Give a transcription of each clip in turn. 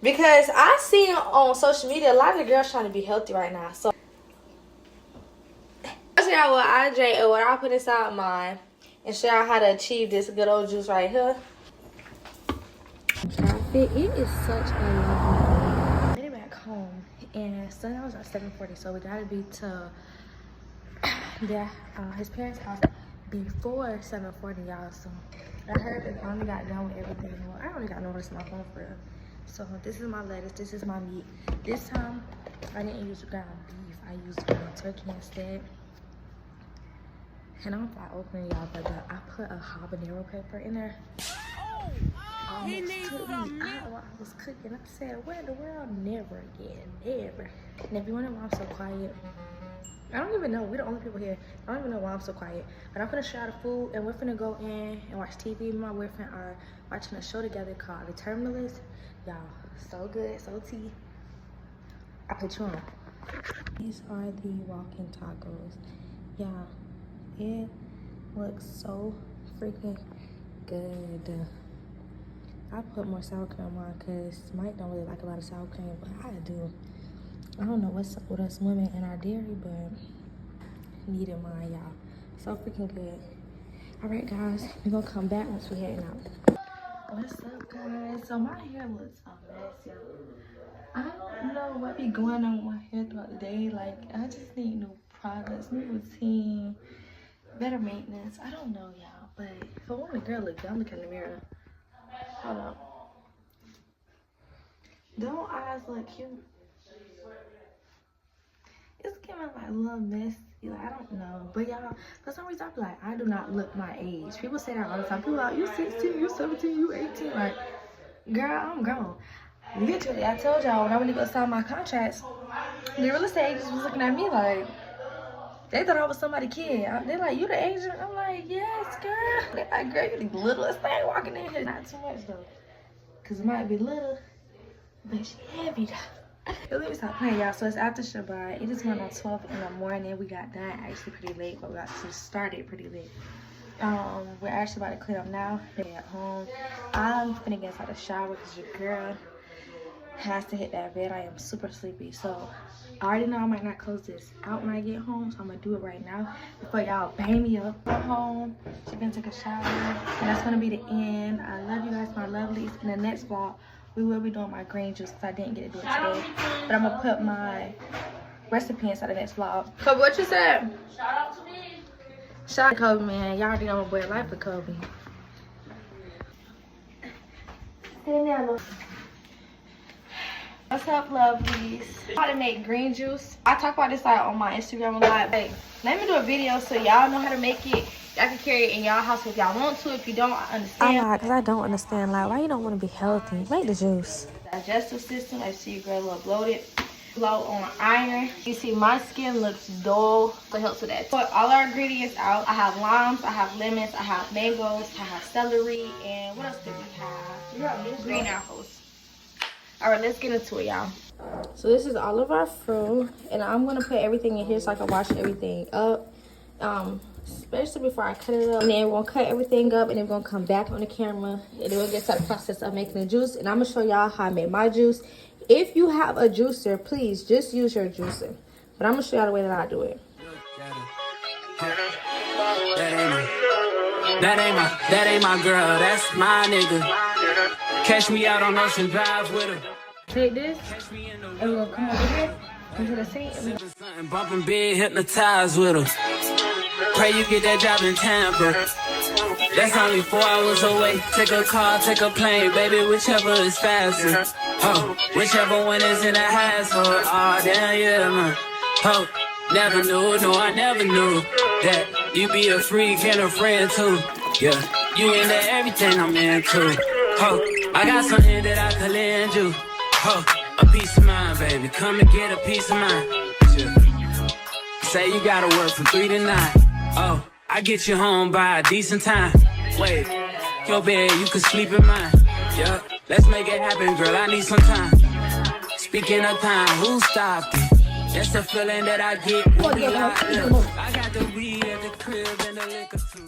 Because I see on social media a lot of the girls trying to be healthy right now. So I'll show y'all what I drink and what I put inside mine, and show y'all how to achieve this good old juice right here. Traffic, it is such a lovely day. Made it back home, and Sunday was at 7:40, so we gotta be to his parents' house before 7:40, y'all. So I heard that I only got done with everything. Well, I only got no rest of my phone for real. So this is my lettuce, this is my meat. This time I didn't use ground beef, I used ground turkey instead. And I don't know if I open it, y'all, but I put a habanero pepper in there. He needs some meat. While I was cooking, I said, "What in the world? Never again, never." And if you wonder why I'm so quiet, I don't even know. We're the only people here. I don't even know why I'm so quiet. But I'm gonna show the food, and we're finna go in and watch TV. Me and my boyfriend are watching a show together called The Terminalist. Y'all, so good, so tea. I put you on. These are the walking tacos. Y'all, it looks so freaking good. I put more sour cream on because Mike don't really like a lot of sour cream, but I do. I don't know what's up with us women and our dairy, but needed mine, y'all. So freaking good. All right, guys, we're gonna come back once we're heading out. What's up, guys? So my hair looks a mess, y'all. I don't know what be going on with my hair throughout the day. Like, I just need new products, new routine, better maintenance. I don't know, y'all, but if I want a girl look good, I'm looking in the mirror. Hold on. Don't eyes look cute? It's giving like a little messy. Like, I don't know. But y'all, for some reason I feel like I do not look my age. People say that all the time. People are like, you 16, you 17, you 18. Like, girl, I'm grown. Literally, I told y'all when I went to go sign my contracts, the real estate agents was looking at me like, they thought I was somebody's kid. They're like, you the agent? I'm like, yes, girl. They're like, girl, you the littlest thing walking in here. Not too much, though. Because it might be little, but she heavy, though. Let me stop playing, y'all. So it's after Shabbat. It is going on 12 in the morning. We got done actually pretty late, but we actually started pretty late. We're actually about to clean up now. They're at home. I'm finna get inside the shower because your girl has to hit that bed. I am super sleepy, so I already know I might not close this out when I get home, so I'm gonna do it right now before y'all bang me up. I'm home. She's gonna take a shower, and that's gonna be the end. I love you guys, my lovelies. In the next vlog, we will be doing my green juice because I didn't get to do it today, but I'm gonna put my recipe inside the next vlog. Kobe, what you said? Shout out to me. Shout out to Kobe, man. Y'all already know my boy life with Kobe. What's up, lovelies? How to make green juice. I talk about this like on my Instagram a lot. Like, let me do a video so y'all know how to make it. Y'all can carry it in y'all house if y'all want to. If you don't, I understand. I because I don't understand. Like, why you don't want to be healthy? Make the juice. Digestive system. I see you girl a little bloated. Blow on iron. You see my skin looks dull. So it helps with that. Put all our ingredients out. I have limes. I have lemons. I have mangoes. I have celery. And what else do we have? We have green apples. All right, let's get into it, y'all. So this is all of our fruit, and I'm gonna put everything in here so I can wash everything up, especially before I cut it up. And then we're gonna cut everything up, and then we're gonna come back on the camera, and then we'll get started the process of making the juice. And I'm gonna show y'all how I make my juice. If you have a juicer, please just use your juicer. But I'm gonna show y'all the way that I do it. That ain't my girl, that's my nigga. Catch me out on Ocean Drive with her. Take this, and we'll come over here into the sink. Bumping big, hypnotized with her. Pray you get that job in Tampa. That's only 4 hours away. Take a car, take a plane, baby, whichever is faster. Oh, whichever one is in the hassle. Oh, damn, yeah, man. Oh, never knew, no, I never knew that you be a freak and a friend too. Yeah, you into everything I'm into. Oh, I got something that I could lend you. Oh, a piece of mind, baby. Come and get a piece of mind. Yeah. Say you gotta work from 3 to 9. Oh, I get you home by a decent time. Wait, your bed, you can sleep in mine. Yeah, let's make it happen, girl. I need some time. Speaking of time, who stopped it? That's the feeling that I get when we locked up. I got the weed at the crib and the liquor too.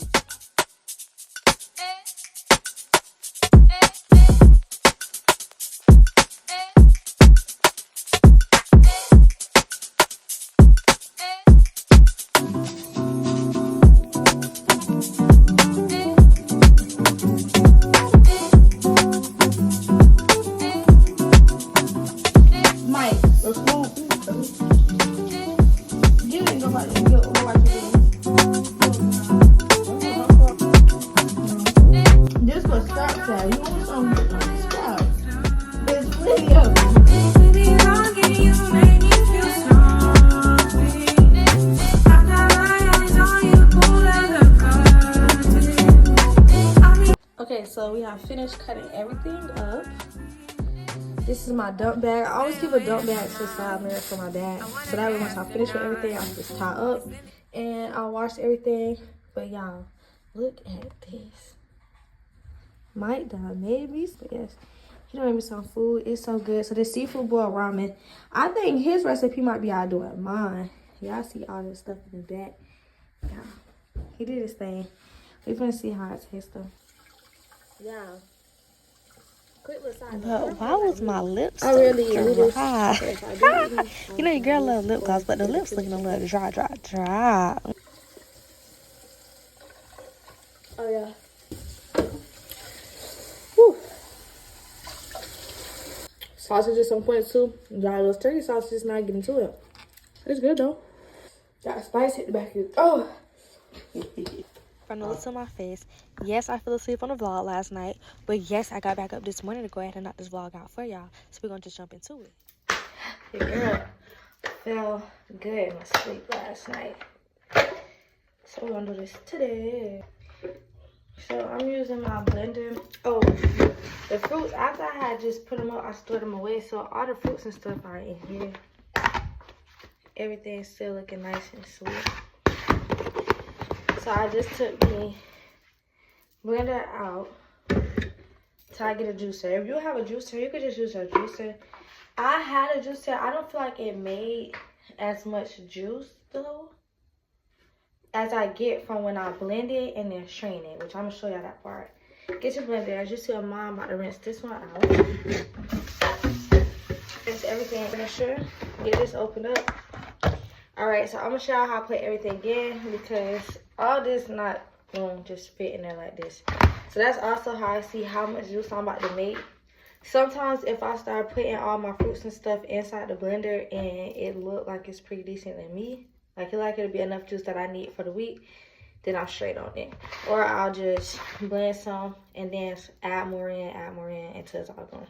so we have finished cutting everything up. This is my dump bag. I always keep a dump bag to the side mirror for my bag. So that way once I finish with everything, I can just tie up and I'll wash everything. But y'all, look at this. Mike done made me yes. He done made me some food. It's so good. So this seafood boiled ramen. I think his recipe might be outdoing mine. Y'all see all this stuff in the back. Yeah. He did his thing. We finna see how it tastes though. Yeah. Quick little side note. Why was my lips so dry? You know your girl love lip gloss, but the lips looking a little dry. Oh yeah. Whew. Sausage is on point too. Y'all, those turkey sausage is not getting to it. It's good though. That spice hit the back of it. Oh. From the looks on my face, yes, I fell asleep on the vlog last night, but yes, I got back up this morning to go ahead and knock this vlog out for y'all. So we're gonna just jump into it. Your girl fell good in my sleep last night, so we're gonna do this today. So I'm using my blender. Oh, the fruits, after I had just put them up, I stored them away, so all the fruits and stuff are in here. Everything's still looking nice and sweet. So I just took the blender out till I get a juicer. If you have a juicer, you could just use a juicer. I had a juicer. I don't feel like it made as much juice though as I get from when I blend it and then strain it, which I'm gonna show y'all that part. Get your blender. As you see, I'm about to rinse this one out. Rinse everything. Make sure get this opened up. Alright, so I'm gonna show y'all how I put everything in because all this not gonna just fit in there like this. So that's also how I see how much juice I'm about to make. Sometimes if I start putting all my fruits and stuff inside the blender and it look like it's pretty decent than me, like it'll be enough juice that I need for the week, then I'm straight on it. Or I'll just blend some and then add more in until it's all gone.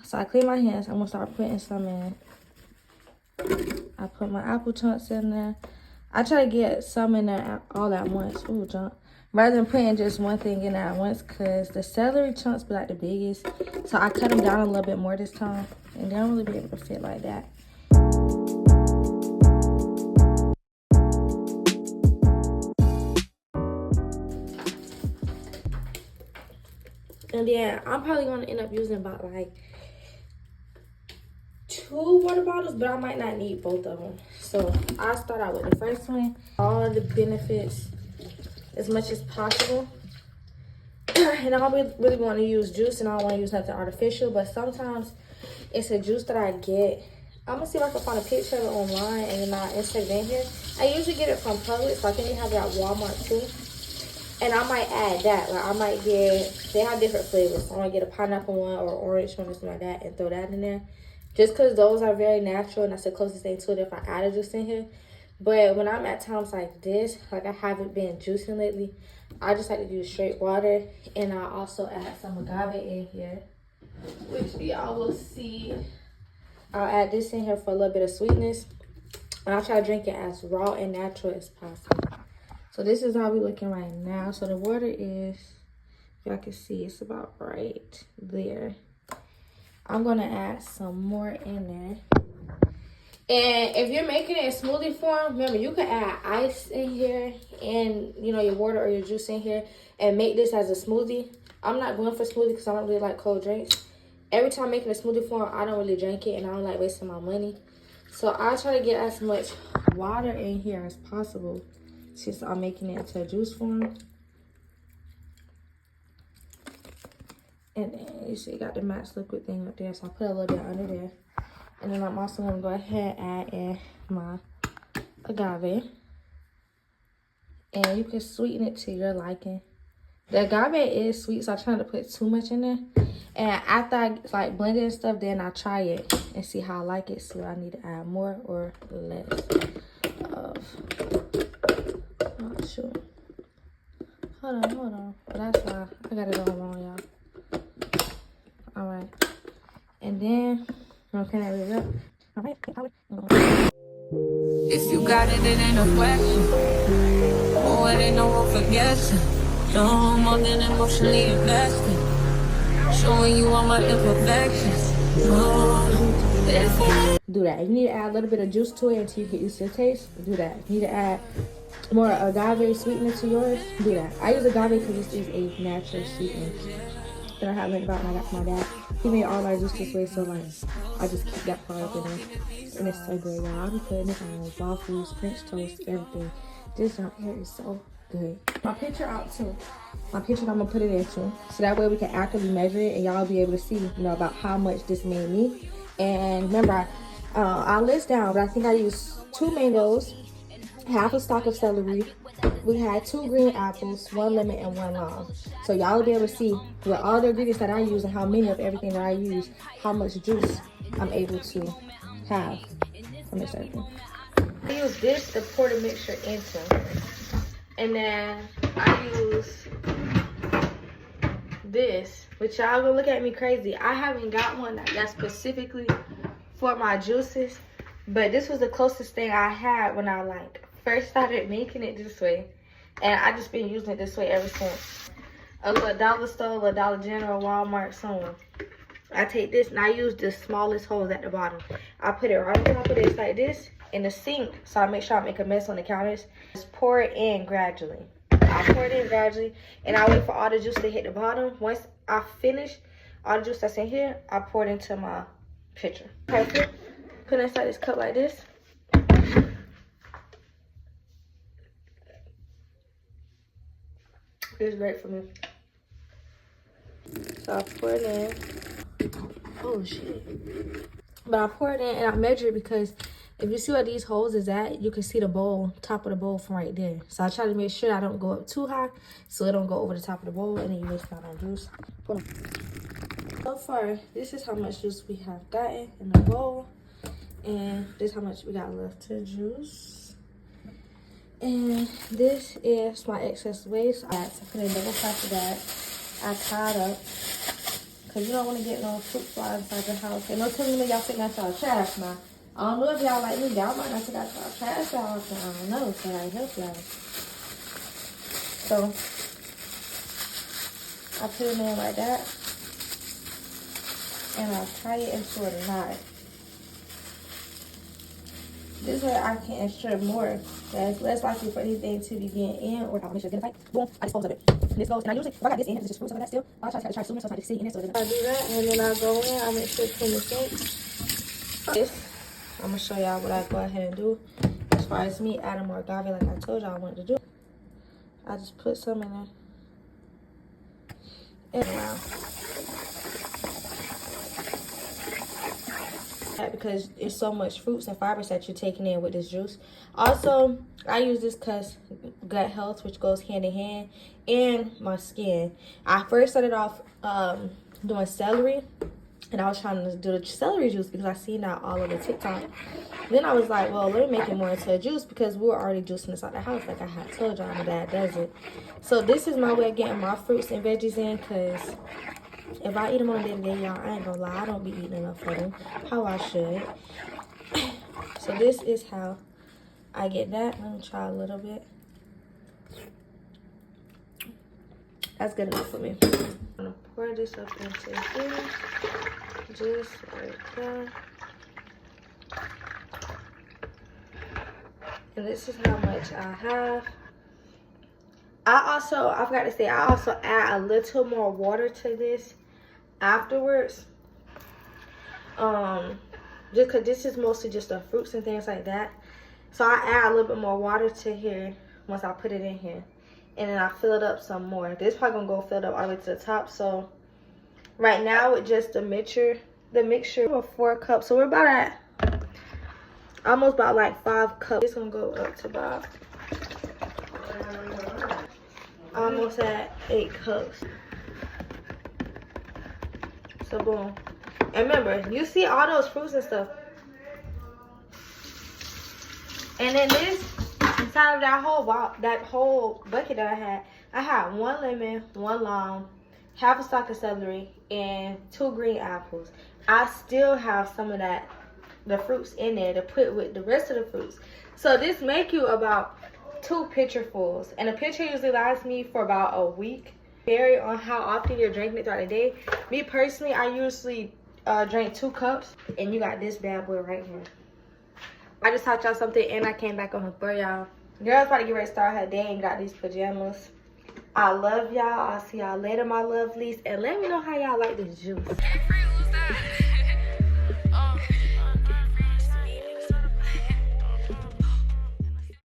So I clean my hands. I'm gonna start putting some in. I put my apple chunks in there. I try to get some in there all at once. Ooh, junk. Rather than putting just one thing in there at once, because the celery chunks be like the biggest. So I cut them down a little bit more this time. And they don't really be able to fit like that. And then I'm probably going to end up using about like 2 water bottles, but I might not need both of them. So I'll start out with the first one. All the benefits as much as possible. And I don't really want to use juice and I don't want to use nothing artificial, but sometimes it's a juice that I get. I'm going to see if I can find a picture of it online and then I'll insert it in here. I usually get it from Publix, so I think they have it at Walmart too. And I might add that. Like I might get, they have different flavors. So I might get a pineapple one or orange one or something like that and throw that in there. Just because those are very natural and that's the closest thing to it if I add a juice in here. But when I'm at times like this, like I haven't been juicing lately, I just like to use straight water. And I also add some agave in here, which y'all will see. I'll add this in here for a little bit of sweetness. And I'll try to drink it as raw and natural as possible. So this is how we're looking right now. So the water is, if y'all can see, it's about right there. I'm going to add some more in there. And if you're making it in smoothie form, remember, you can add ice in here and, you know, your water or your juice in here and make this as a smoothie. I'm not going for smoothie because I don't really like cold drinks. Every time I'm making a smoothie form, I don't really drink it and I don't like wasting my money. So I try to get as much water in here as possible since I'm making it into a juice form. And then you see you got the match liquid thing up there, so I put a little bit under there. And then I'm also gonna go ahead and add in my agave. And you can sweeten it to your liking. The agave is sweet, so I try not to put too much in there. And after I like blend it and stuff, then I try it and see how I like it. So I need to add more or less of. Oh shoot. Hold on. But that's why I got it all wrong, y'all. Alright. And then I'm gonna clean that really up. Alright. If you got it, it ain't a question. Oh, it ain't no room for guessing. No more than emotionally invested. Showing you all my imperfections. Do that. If you need to add a little bit of juice to it until you get used to the taste, do that. If you need to add more agave sweetener to yours, do that. I use agave because this is a natural sweetener that I have learned about when I got from my dad. He made all our juice this way, so like I just keep that part up in there. And it's so good, y'all. I'll be putting it on waffles, French toast, everything. This right here is so good. My picture out too. My picture I'm gonna put it into, so that way we can accurately measure it and y'all be able to see, you know, about how much this made me. And remember, I'll list down, but I think I used 2 mangoes, half a stalk of celery. We had 2 green apples, 1 lemon, and 1 lime. So y'all will be able to see with all the ingredients that I use and how many of everything that I use, how much juice I'm able to have from this everything. I use this to pour the mixture into. And then I use this, which y'all gonna look at me crazy. I haven't got one that's specifically for my juices, but this was the closest thing I had when I like first started making it this way, and I just been using it this way ever since. A little dollar store, a Dollar General, Walmart, somewhere. I take this and I use the smallest holes at the bottom. I put it right on top of this like this in the sink, so I make sure I make a mess on the counters. Just pour it in gradually. I pour it in gradually, and I wait for all the juice to hit the bottom. Once I finish all the juice that's in here, I pour it into my pitcher. Perfect. Put it inside this cup like this. It's great for me. So I pour it in. Oh shit. But I pour it in and I measure it because if you see where these holes is at, you can see the bowl, top of the bowl from right there. So I try to make sure I don't go up too high so it don't go over the top of the bowl and then you waste out on juice. So far, this is how much juice we have gotten in the bowl. And this is how much we got left to juice. And this is my excess waste. I had to put in double plastic bag. I tied up. Because you don't want to get no fruit fly inside the house. And no telling me y'all think that's y'all trash now. I don't know if y'all like me. Y'all might not think that's y'all trash out. I don't know. So I help y'all. So I put it in like that. And I tie it into a knot. This way I can ensure more that it's less likely for anything to be getting in or I'll make sure to get a fight. Boom, I dispose of it. And this goes, and I usually, if I got this in, it's just fruit, so that still, I'll try to swim it so it's not sitting in it. So I do that, and then I go in, I make sure it's in the sink. This, I'm going to show y'all what I go ahead and do. As far as me adding more agave, like I told y'all I wanted to do. I just put some in there. And wow. Because it's so much fruits and fibers that you're taking in with this juice. Also, I use this because gut health, which goes hand in hand, and my skin. I first started off doing celery, and I was trying to do the celery juice because I seen that all over TikTok. Then I was like, well, let me make it more into a juice because we were already juicing inside the house, like I had told y'all. My dad does it. So this is my way of getting my fruits and veggies in, because if I eat them on a day-to-day, y'all, I ain't gonna lie, I don't be eating enough of them how I should. So this is how I get that. Let me try a little bit. That's good enough for me. I'm gonna pour this up into here, just like that. And this is how much I have. I forgot to say, I also add a little more water to this afterwards. Just because this is mostly just the fruits and things like that. So I add a little bit more water to here once I put it in here. And then I fill it up some more. This is probably going to go filled up all the way to the top. So right now with just the mixture of 4 cups. So we're about at, almost about like 5 cups. It's going to go up to about almost at 8 cups. So boom. And remember, you see all those fruits and stuff. And then this, inside of that whole bucket that I had 1 lemon, 1 lime, half a stalk of celery, and 2 green apples. I still have some of the fruits in there to put with the rest of the fruits. So this make you about 2 pitcherfuls, and a pitcher usually lasts me for about a week. Vary on how often you're drinking it throughout the day. Me personally, I usually drink 2 cups, and you got this bad boy right here. I just taught y'all something, and I came back on the floor, y'all. Girl's about to get ready to start her day and got these pajamas. I love y'all. I'll see y'all later, my lovelies, and let me know how y'all like this juice.